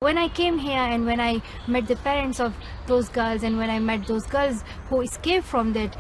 when I came here and when I met the parents of those girls, and when I met those girls who escaped from that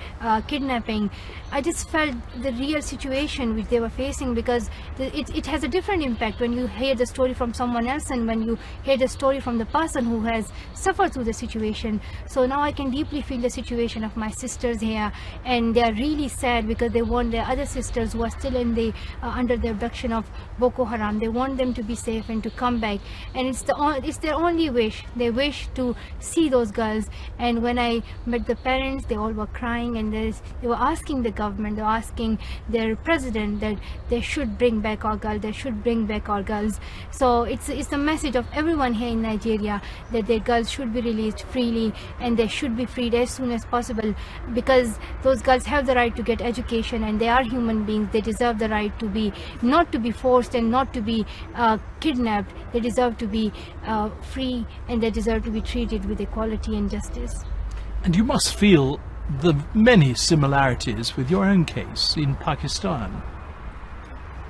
kidnapping, I just felt the real situation which they were facing, because it has a different impact when you hear the story from someone else and when you hear the story from the person who has suffered through the situation. So now I can deeply feel the situation of my sisters here, and they are really sad because they want their other sisters who are still in the under the abduction of Boko Haram. They want them to be safe and to come back, and it's their only wish. They wish to see those girls. And when I met the parents, they all were crying, and they were asking the government, they were asking their president that they should bring back our girls, they should bring back our girls. So it's the message of everyone here in Nigeria that their girls should be released freely and they should be freed as soon as possible, because those girls have the right to get education and they are human beings. They deserve the right to be, not to be forced and not to be kidnapped. They deserve to be free, and they deserve to be treated with equality and justice. And you must feel the many similarities with your own case in Pakistan.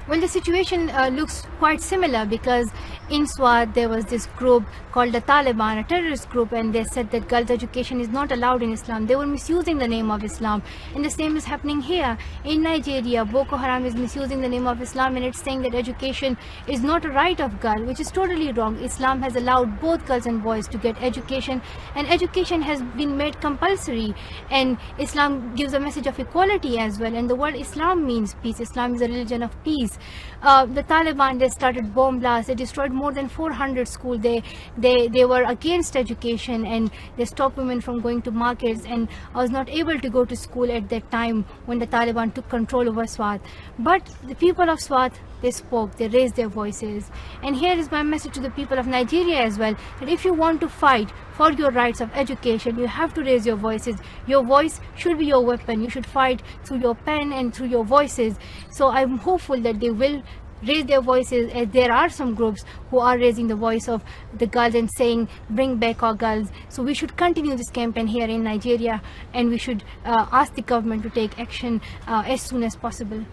Well, the situation looks quite similar, because in Swat there was this group called the Taliban, a terrorist group, and they said that girls' education is not allowed in Islam. They were misusing the name of Islam, and the same is happening here. In Nigeria, Boko Haram is misusing the name of Islam, and it's saying that education is not a right of girl, which is totally wrong. Islam has allowed both girls and boys to get education, and education has been made compulsory, and Islam gives a message of equality as well, and the word Islam means peace. Islam is a religion of peace. The Taliban, they started bomb blasts. They destroyed more than 400 schools. They were against education, and they stopped women from going to markets, and I was not able to go to school at that time when the Taliban took control over Swat. But the people of Swat, they spoke, they raised their voices. And here is my message to the people of Nigeria as well, that if you want to fight for your rights of education, you have to raise your voices. Your voice should be your weapon. You should fight through your pen and through your voices. So I'm hopeful that they will raise their voices, as there are some groups who are raising the voice of the girls and saying, bring back our girls. So we should continue this campaign here in Nigeria, and we should ask the government to take action as soon as possible.